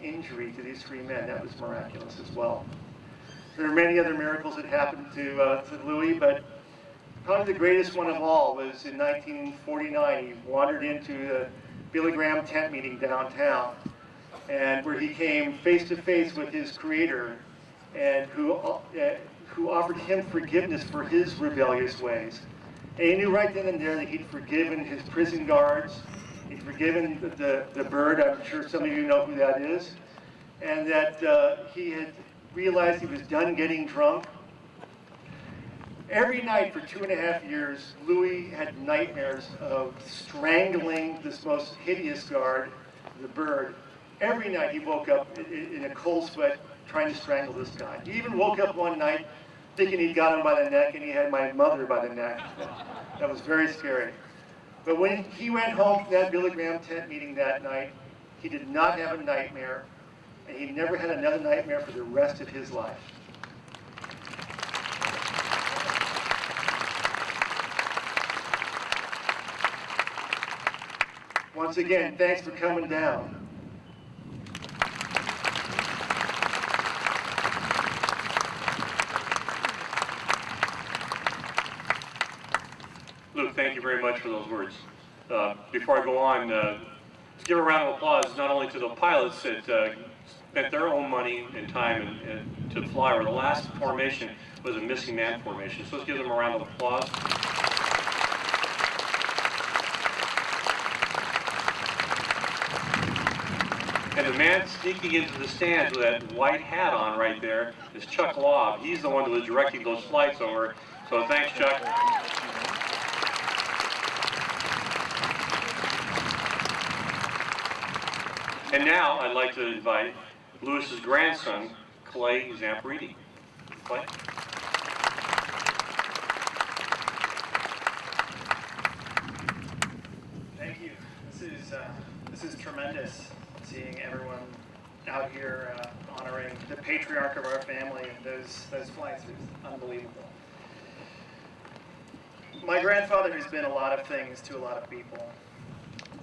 injury to these 3 men. That was miraculous as well. There are many other miracles that happened to Louis, but probably the greatest one of all was in 1949. He wandered into the Billy Graham tent meeting downtown, and where he came face to face with his Creator, and who offered him forgiveness for his rebellious ways. And he knew right then and there that he'd forgiven his prison guards, he'd forgiven the bird, I'm sure some of you know who that is, and that he had realized he was done getting drunk. Every night for 2.5 years, Louis had nightmares of strangling this most hideous guard, the bird. Every night he woke up in a cold sweat trying to strangle this guy. He even woke up one night thinking he'd got him by the neck, and he had my mother by the neck. That was very scary. But when he went home from that Billy Graham tent meeting that night, he did not have a nightmare, and he never had another nightmare for the rest of his life. Once again, thanks for coming down. Luke, thank you very much for those words. Before I go on, let's give a round of applause not only to the pilots that spent their own money and time and to fly, or the last formation was a missing man formation. So let's give them a round of applause. And the man sneaking into the stands with that white hat on right there is Chuck Law. He's the one that was directing those flights over. So thanks, Chuck. And now I'd like to invite Louis's grandson, Clay Zamperini. Clay? Thank you. This is tremendous, seeing everyone out here honoring the patriarch of our family. Those flights are unbelievable. My grandfather has been a lot of things to a lot of people.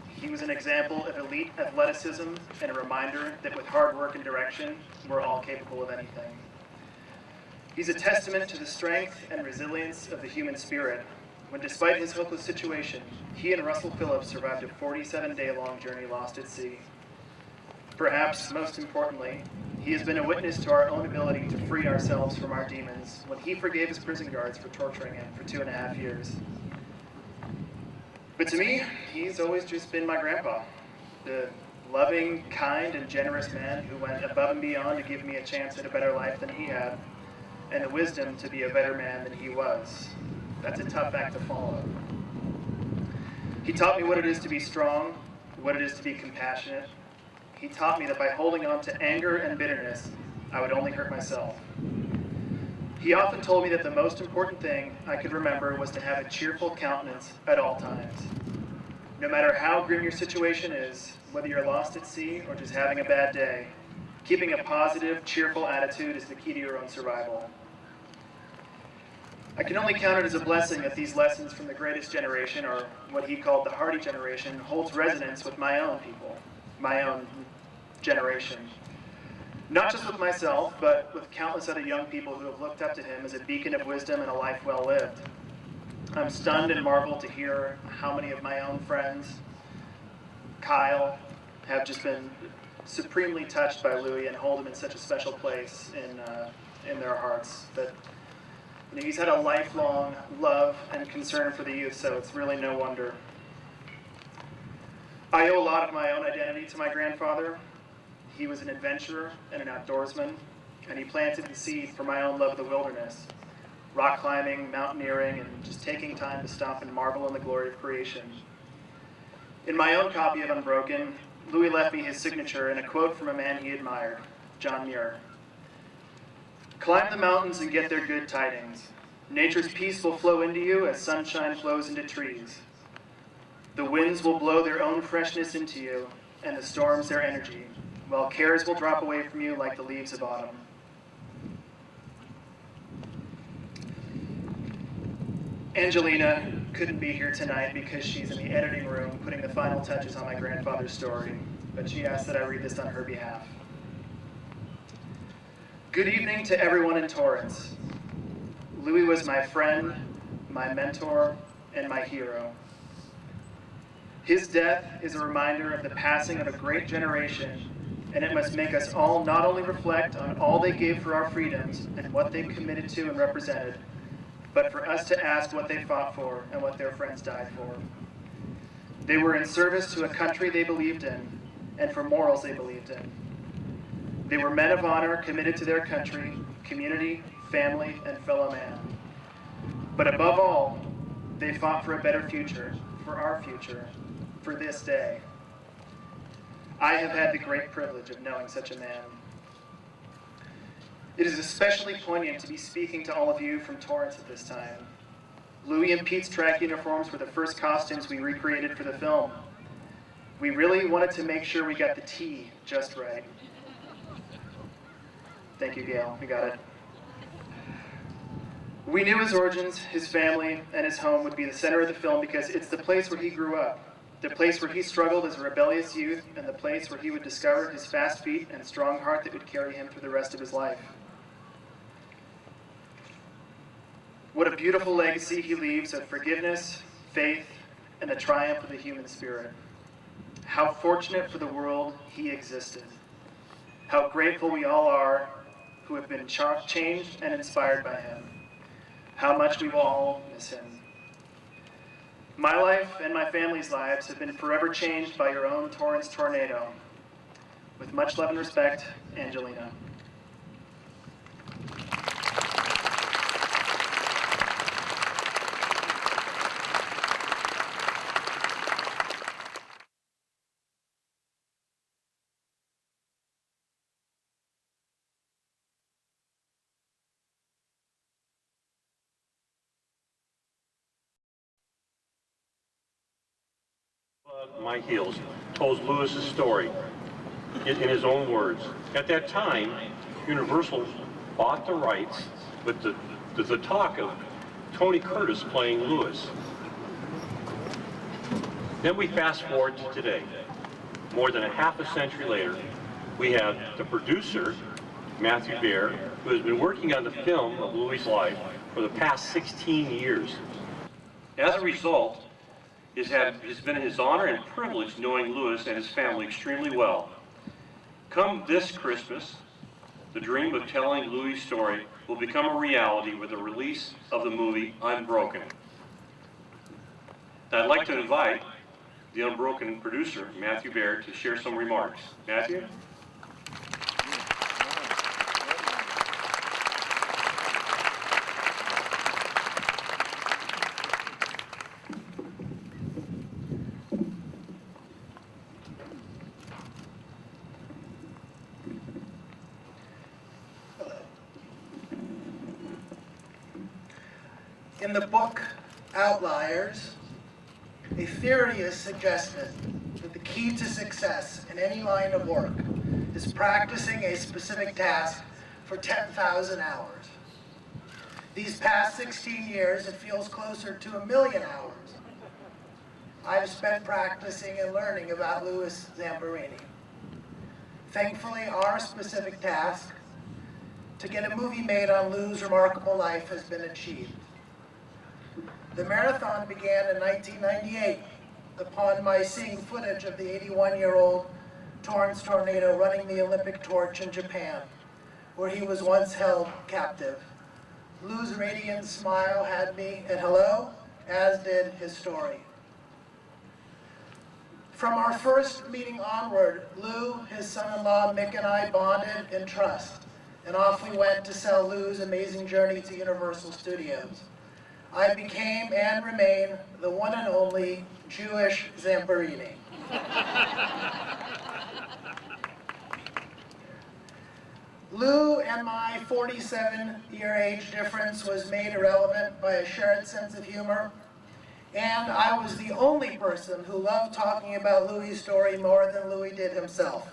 He was an example of elite athleticism and a reminder that with hard work and direction, we're all capable of anything. He's a testament to the strength and resilience of the human spirit, when despite his hopeless situation, he and Russell Phillips survived a 47-day-long journey lost at sea. Perhaps most importantly, he has been a witness to our own ability to free ourselves from our demons when he forgave his prison guards for torturing him for 2.5 years. But to me, he's always just been my grandpa, the loving, kind, and generous man who went above and beyond to give me a chance at a better life than he had, and the wisdom to be a better man than he was. That's a tough act to follow. He taught me what it is to be strong, what it is to be compassionate. He taught me that by holding on to anger and bitterness, I would only hurt myself. He often told me that the most important thing I could remember was to have a cheerful countenance at all times. No matter how grim your situation is, whether you're lost at sea or just having a bad day, keeping a positive, cheerful attitude is the key to your own survival. I can only count it as a blessing that these lessons from the greatest generation, or what he called the Hardy generation, holds resonance with my own people, my own generation. Not just with myself, but with countless other young people who have looked up to him as a beacon of wisdom and a life well lived. I'm stunned and marveled to hear how many of my own friends, Kyle, have just been supremely touched by Louis and hold him in such a special place in their hearts. That he's had a lifelong love and concern for the youth, so it's really no wonder. I owe a lot of my own identity to my grandfather. He was an adventurer and an outdoorsman, and he planted the seed for my own love of the wilderness, rock climbing, mountaineering, and just taking time to stop and marvel in the glory of creation. In my own copy of Unbroken, Louis left me his signature and a quote from a man he admired, John Muir. "Climb the mountains and get their good tidings. Nature's peace will flow into you as sunshine flows into trees. The winds will blow their own freshness into you, and the storms their energy, while cares will drop away from you like the leaves of autumn." Angelina couldn't be here tonight because she's in the editing room putting the final touches on my grandfather's story, but she asked that I read this on her behalf. Good evening to everyone in Torrance. Louis was my friend, my mentor, and my hero. His death is a reminder of the passing of a great generation, and it must make us all not only reflect on all they gave for our freedoms and what they committed to and represented, but for us to ask what they fought for and what their friends died for. They were in service to a country they believed in, and for morals they believed in. They were men of honor committed to their country, community, family, and fellow man. But above all, they fought for a better future, for our future, for this day. I have had the great privilege of knowing such a man. It is especially poignant to be speaking to all of you from Torrance at this time. Louis and Pete's track uniforms were the first costumes we recreated for the film. We really wanted to make sure we got the T just right. Thank you, Gail. We got it. We knew his origins, his family, and his home would be the center of the film because it's the place where he grew up, the place where he struggled as a rebellious youth, and the place where he would discover his fast feet and strong heart that would carry him through the rest of his life. What a beautiful legacy he leaves of forgiveness, faith, and the triumph of the human spirit. How fortunate for the world he existed. How grateful we all are who have been changed and inspired by him. How much we will all miss him. My life and my family's lives have been forever changed by your own Torrance tornado. With much love and respect, Angelina. My heels told Lewis's story in his own words. At that time, Universal bought the rights with the talk of Tony Curtis playing Lewis. Then we fast forward to today. More than a half a century later, we have the producer, Matthew Baer, who has been working on the film of Louis' life for the past 16 years. As a result, it's been his honor and privilege knowing Louis and his family extremely well. Come this Christmas, the dream of telling Louis' story will become a reality with the release of the movie Unbroken. I'd like to invite the Unbroken producer, Matthew Baer, to share some remarks. Matthew? In the book Outliers, a theory is suggested that the key to success in any line of work is practicing a specific task for 10,000 hours. These past 16 years, it feels closer to 1 million hours I've spent practicing and learning about Louis Zamperini. Thankfully, our specific task to get a movie made on Lou's remarkable life has been achieved. The marathon began in 1998 upon my seeing footage of the 81-year-old Torrance tornado running the Olympic torch in Japan, where he was once held captive. Lou's radiant smile had me at hello, as did his story. From our first meeting onward, Lou, his son-in-law Mick, and I bonded in trust, and off we went to sell Lou's amazing journey to Universal Studios. I became and remain the one and only Jewish Zamperini. Lou and my 47-year age difference was made irrelevant by a shared sense of humor, and I was the only person who loved talking about Louis' story more than Louis did himself.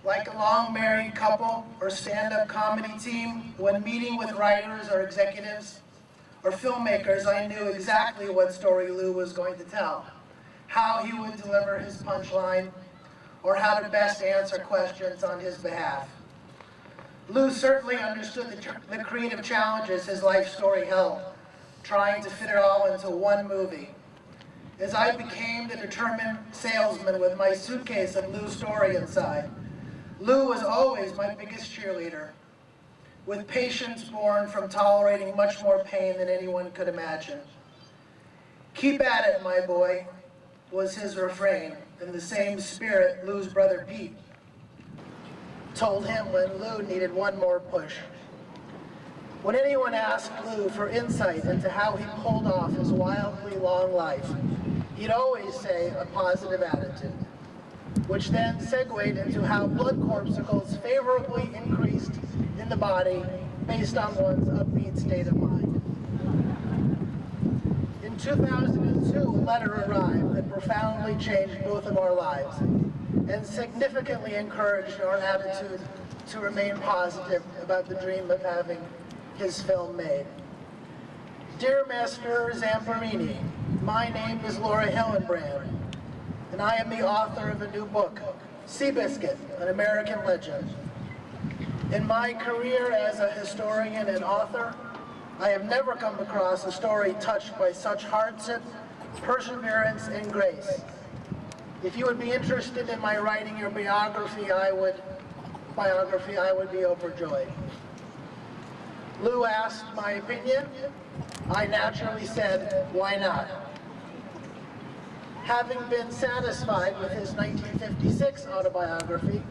Like a long married couple or stand-up comedy team, when meeting with writers or executives or filmmakers, I knew exactly what story Lou was going to tell, how he would deliver his punchline, or how to best answer questions on his behalf. Lou certainly understood the creative challenges his life story held, trying to fit it all into one movie. As I became the determined salesman with my suitcase of Lou's story inside, Lou was always my biggest cheerleader, with patience born from tolerating much more pain than anyone could imagine. "Keep at it, my boy," was his refrain, in the same spirit Lou's brother Pete told him when Lou needed one more push. When anyone asked Lou for insight into how he pulled off his wildly long life, he'd always say a positive attitude, which then segued into how blood corpuscles favorably increased in the body based on one's upbeat state of mind. In 2002, a letter arrived that profoundly changed both of our lives and significantly encouraged our attitude to remain positive about the dream of having his film made. "Dear Master Zamperini, my name is Laura Hillenbrand, and I am the author of a new book, Seabiscuit, an American Legend. In my career as a historian and author, I have never come across a story touched by such hardship, perseverance, and grace. If you would be interested in my writing your biography, I would be overjoyed." Lou asked my opinion. I naturally said, "Why not?" Having been satisfied with his 1956 autobiography,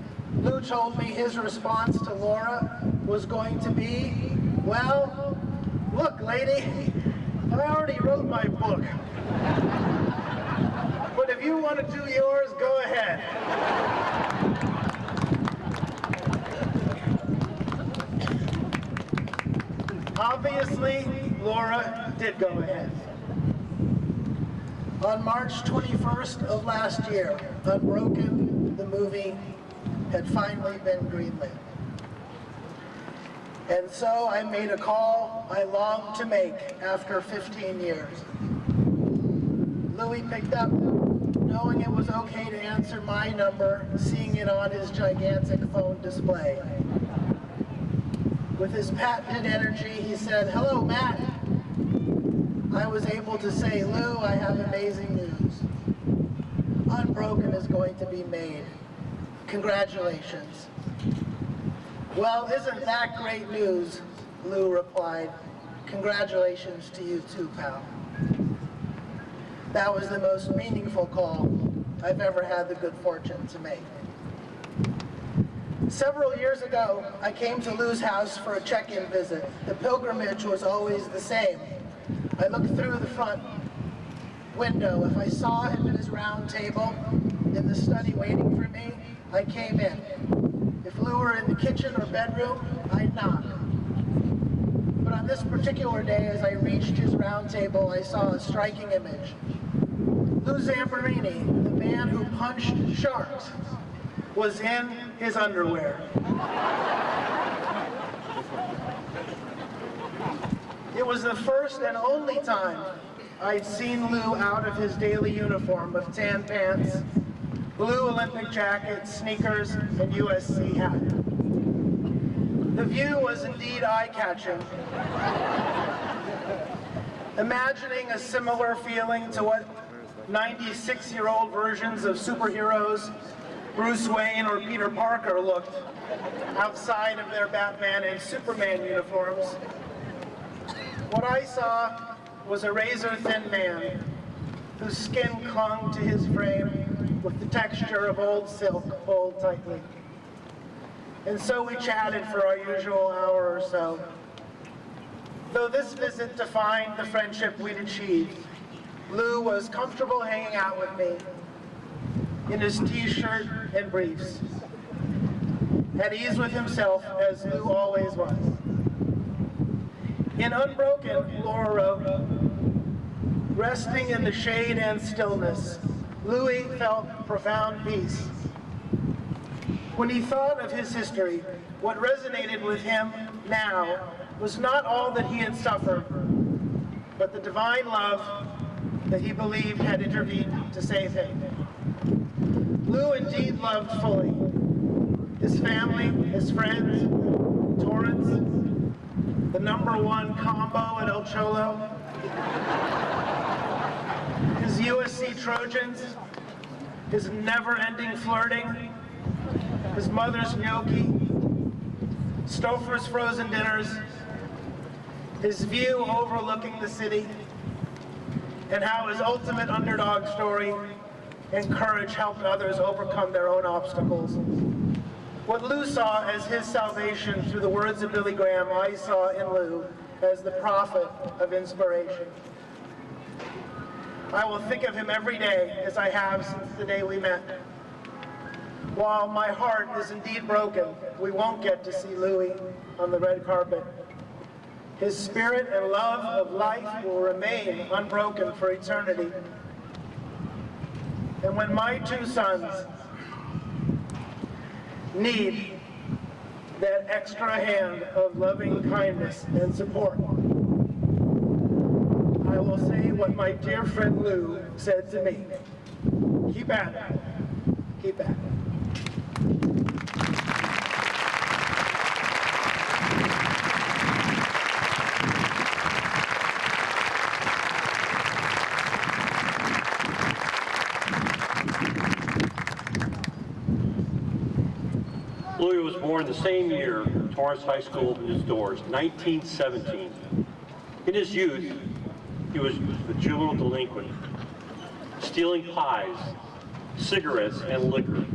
Lou told me his response to Laura was going to be, "Well, look, lady, I already wrote my book. But if you want to do yours, go ahead." Obviously, Laura did go ahead. On March 21st of last year, Unbroken, the movie, had finally been greenlit. And so I made a call I longed to make after 15 years. Louis picked up, knowing it was okay to answer my number, seeing it on his gigantic phone display. With his patented energy, he said, "Hello, Matt." I was able to say, "Lou, I have amazing news. Unbroken is going to be made. Congratulations." "Well, isn't that great news?" Lou replied. "Congratulations to you too, pal." That was the most meaningful call I've ever had the good fortune to make. Several years ago, I came to Lou's house for a check-in visit. The pilgrimage was always the same. I looked through the front window. If I saw him at his round table in the study waiting for me, I came in. If Lou were in the kitchen or bedroom, I'd knock. But on this particular day, as I reached his round table, I saw a striking image. Lou Zamperini, the man who punched sharks, was in his underwear. It was the first and only time I'd seen Lou out of his daily uniform of tan pants, blue Olympic jacket, sneakers, and USC hat. The view was indeed eye-catching. Imagining a similar feeling to what 96-year-old versions of superheroes, Bruce Wayne or Peter Parker, looked outside of their Batman and Superman uniforms, what I saw was a razor-thin man whose skin clung to his frame with the texture of old silk pulled tightly. And so we chatted for our usual hour or so. Though this visit defined the friendship we'd achieved, Lou was comfortable hanging out with me in his t-shirt and briefs, at ease with himself as Lou always was. In Unbroken, Laura wrote, "Resting in the shade and stillness, Louis felt profound peace. When he thought of his history, what resonated with him now was not all that he had suffered, but the divine love that he believed had intervened to save him. Lou indeed loved fully his family, his friends, Torrance, the #1 combo at El Cholo, his USC Trojans, his never-ending flirting, his mother's gnocchi, Stouffer's frozen dinners, his view overlooking the city, and how his ultimate underdog story and courage helped others overcome their own obstacles. What Lou saw as his salvation through the words of Billy Graham, I saw in Lou as the prophet of inspiration. I will think of him every day as I have since the day we met. While my heart is indeed broken, we won't get to see Louis on the red carpet. His spirit and love of life will remain unbroken for eternity. And when my 2 sons need that extra hand of loving kindness and support, I will say what my dear friend Lou said to me. Keep at it. Keep at it. Louis was born the same year Torrance High School opened its doors, 1917. In his youth, he was a juvenile delinquent, stealing pies, cigarettes, and liquor,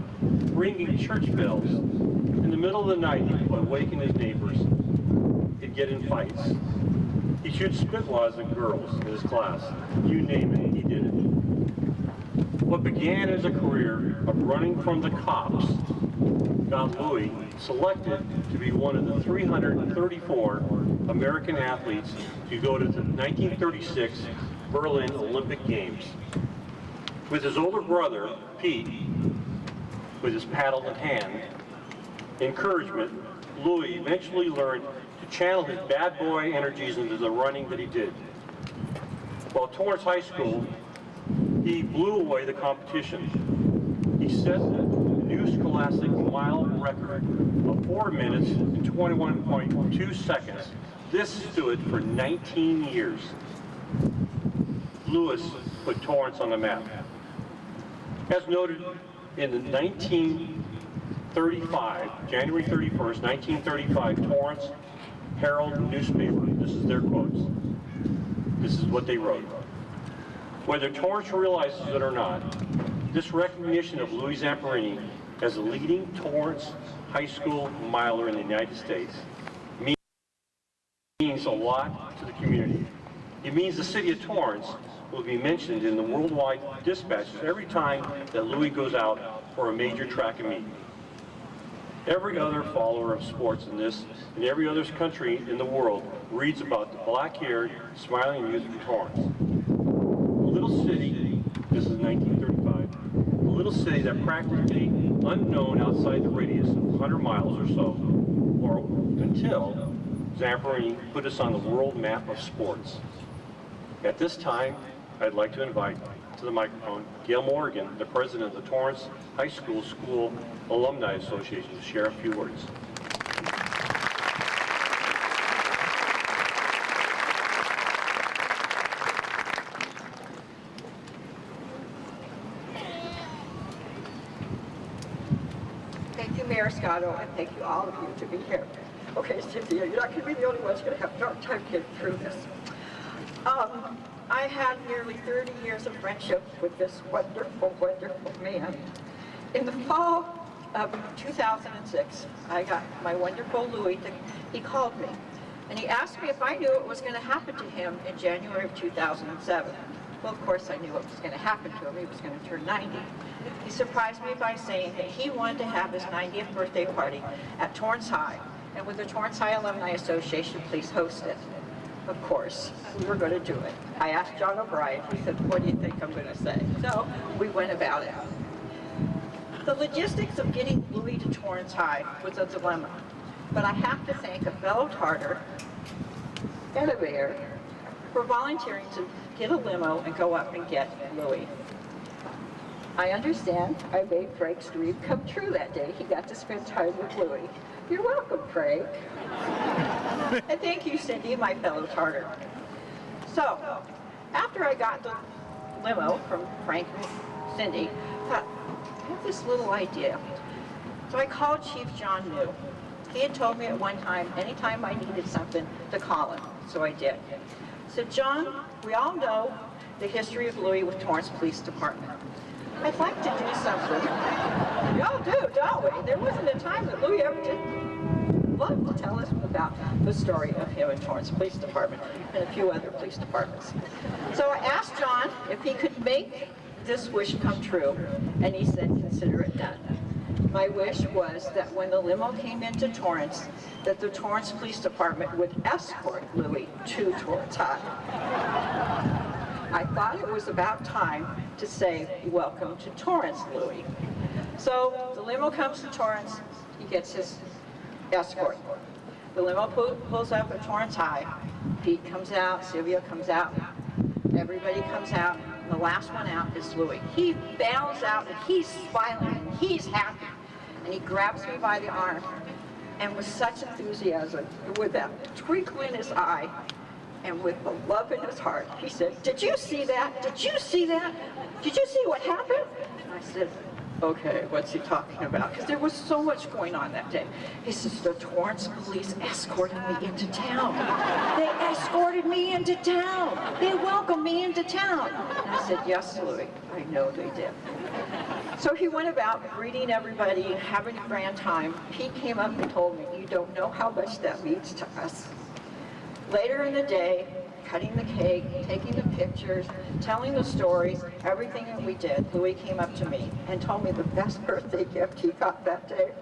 ringing church bells. In the middle of the night, he would awaken his neighbors. He'd get in fights. He shoot spitwads at girls in his class. You name it, he did it. What began as a career of running from the cops got Louis selected to be one of the 334 American athletes to go to the 1936 Berlin Olympic Games. With his older brother, Pete, with his paddle in hand, encouragement, Louis eventually learned to channel his bad boy energies into the running that he did. While at Torrance High School, he blew away the competition. He set the new scholastic mile record of 4 minutes and 21.2 seconds. This stood for 19 years. Lewis put Torrance on the map. As noted in the 1935, January 31st, 1935, Torrance Herald newspaper, this is their quotes. This is what they wrote. Whether Torrance realizes it or not, this recognition of Louis Zamperini as the leading Torrance High School miler in the United States means a lot to the community. It means the city of Torrance will be mentioned in the worldwide dispatches every time that Louis goes out for a major track and meet. Every other follower of sports in this and every other country in the world reads about the black-haired, smiling youth from Torrance. A little city, this is 1935, a little city that practically unknown outside the radius of 100 miles or so, or until Zamperini put us on the world map of sports. At this time, I'd like to invite to the microphone Gail Morgan, the president of the Torrance High School School Alumni Association, to share a few words. Thank you, Mayor Scotto, and thank you all of you to be here. Okay, Cynthia, you're not going to be the only ones going to have a hard time getting through this. I had nearly 30 years of friendship with this wonderful, wonderful man. In the fall of 2006, I got my wonderful Louis, he called me, and he asked me if I knew what was going to happen to him in January of 2007. Well, of course I knew what was going to happen to him. He was going to turn 90. He surprised me by saying that he wanted to have his 90th birthday party at Torrance High, and would the Torrance High Alumni Association please host it? Of course, we were going to do it. I asked John O'Brien. He said, what do you think I'm going to say? So we went about it. The logistics of getting Louis to Torrance High was a dilemma, but I have to thank a fellow Tartar and a mayor for volunteering to get a limo and go up and get Louis. I understand I made Frank's dream come true that day. He got to spend time with Louie. You're welcome, Frank. And thank you, Cindy, my fellow Tartar. So, after I got the limo from Frank and Cindy, I thought, I have this little idea. So I called Chief John New. He had told me at one time, anytime I needed something, to call him. So I did. I said, John, we all know the history of Louie with Torrance Police Department. I'd like to do something. We all do, don't we? There wasn't a time that Louie ever didn't love to tell us about the story of him in Torrance Police Department and a few other police departments. So I asked John if he could make this wish come true, and he said, consider it done. My wish was that when the limo came into Torrance, that the Torrance Police Department would escort Louie to Torrance High. I thought it was about time to say, welcome to Torrance, Louie. So the limo comes to Torrance, he gets his escort. The limo pulls up at Torrance High. Pete comes out, Sylvia comes out, everybody comes out. The last one out is Louie. He bounds out and he's smiling and he's happy. And he grabs me by the arm and with such enthusiasm, with that twinkle in his eye and with the love in his heart, he said, did you see that? Did you see that? Did you see what happened? And I said, okay, what's he talking about? Because there was so much going on that day. He says, the Torrance police escorted me into town. They escorted me into town. They welcomed me into town. And I said, yes, Louie, I know they did. So he went about greeting everybody, having a grand time. Pete came up and told me, you don't know how much that means to us. Later in the day, cutting the cake, taking the pictures, telling the stories, everything that we did, Louie came up to me and told me the best birthday gift he got that day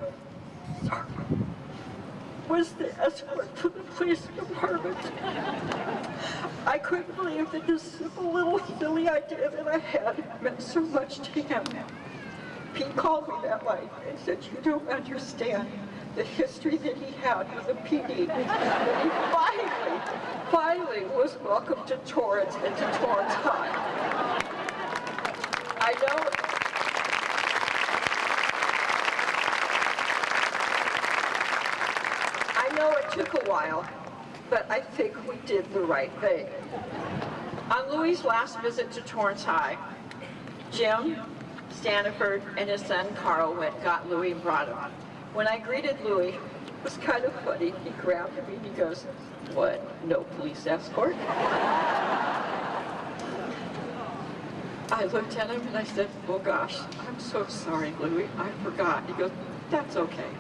was the escort to the police department. I couldn't believe that this simple little silly idea that I had meant so much to him. Pete called me that night and said, you don't understand the history that he had with the PD. That he finally was welcomed to Torrance and to Torrance High. I know it took a while, but I think we did the right thing. On Louie's last visit to Torrance High, Jim Staniford and his son Carl got Louie and brought him. When I greeted Louie, it was kind of funny. He grabbed me and he goes, what, no police escort? I looked at him and I said, oh gosh, I'm so sorry, Louie, I forgot. He goes, that's okay.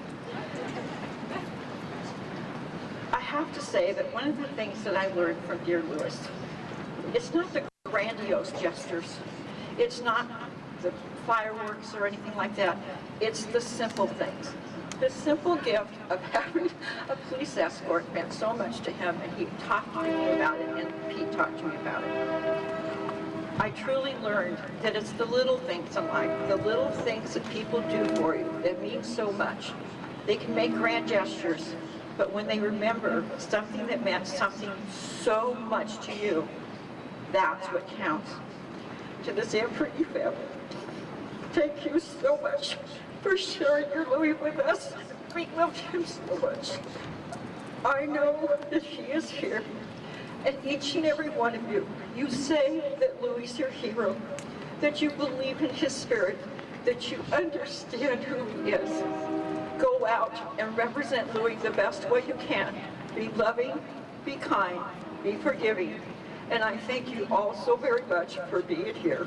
I have to say that one of the things that I learned from dear Louis, it's not the grandiose gestures. It's not the fireworks or anything like that. It's the simple things. The simple gift of having a police escort meant so much to him, and he talked to me about it, and Pete talked to me about it. I truly learned that it's the little things in life, the little things that people do for you that mean so much. They can make grand gestures, but when they remember something that meant something so much to you, that's what counts. To the Zamperini family, thank you so much for sharing your Louie with us. We love him so much. I know that he is here, and each and every one of you, you say that Louie's your hero, that you believe in his spirit, that you understand who he is. Go out and represent Louie the best way you can. Be loving, be kind, be forgiving, and I thank you all so very much for being here.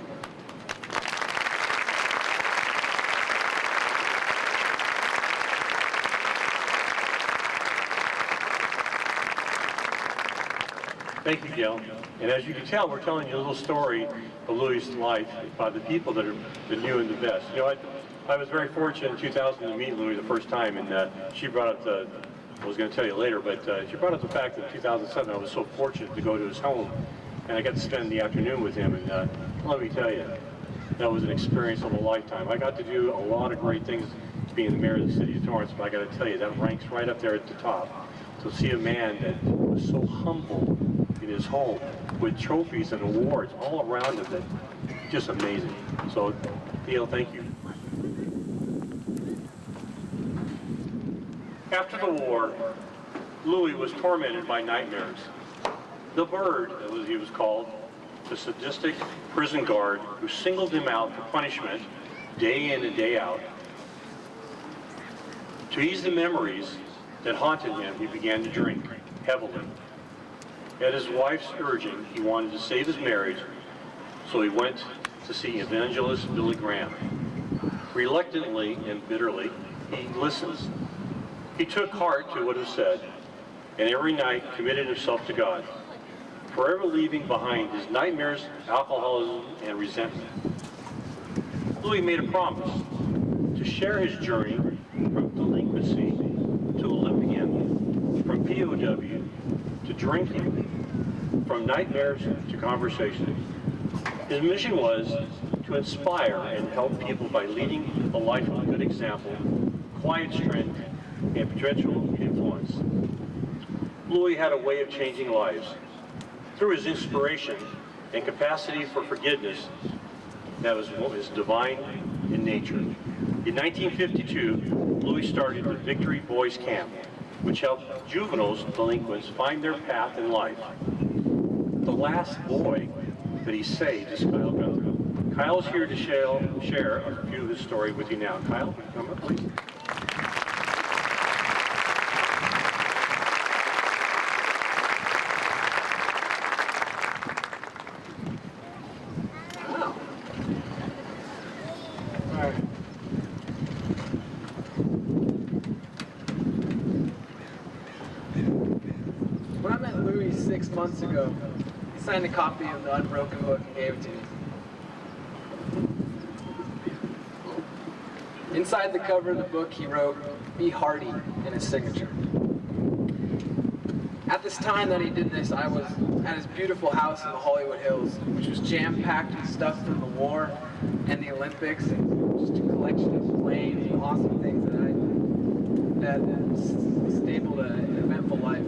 Thank you, Gail. And as you can tell, we're telling you a little story of Louie's life by the people that are the new and the best. You know, I was very fortunate in 2000 to meet Louie the first time, and she brought up the, I was going to tell you later, but she brought up the fact that in 2007 I was so fortunate to go to his home, and I got to spend the afternoon with him, and let me tell you, that was an experience of a lifetime. I got to do a lot of great things being the mayor of the city of Torrance, but I got to tell you, that ranks right up there at the top. To see a man that was so humble in his home with trophies and awards all around him that just amazing. So, Theo, thank you. After the war, Louis was tormented by nightmares. The Bird, as he was called, the sadistic prison guard who singled him out for punishment day in and day out. To ease the memories that haunted him, he began to drink heavily. At his wife's urging, he wanted to save his marriage, so he went to see evangelist Billy Graham. Reluctantly and bitterly, he listens. He took heart to what was said, and every night committed himself to God, forever leaving behind his nightmares, alcoholism, and resentment. Louis made a promise to share his journey from delinquency to Olympian, from POW to drinking, from nightmares to conversation. His mission was to inspire and help people by leading a life of good example, quiet strength, and potential influence. Louis had a way of changing lives. Through his inspiration and capacity for forgiveness, that was what was divine in nature. In 1952, Louis started the Victory Boys Camp, which helped juveniles delinquents find their path in life. The last boy that he saved is Kyle Guthrie. Kyle's here to share a few of his story with you now. Kyle, come up, please. When I met Louis 6 months ago, he signed a copy of the Unbroken book and gave it to me. Inside the cover of the book, he wrote, "Be hardy," in his signature. At this time that he did this, I was at his beautiful house in the Hollywood Hills, which was jam-packed with stuff from the war and the Olympics, and just a collection of planes and awesome things that stapled an eventful life.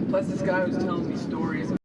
Plus, this guy was telling me stories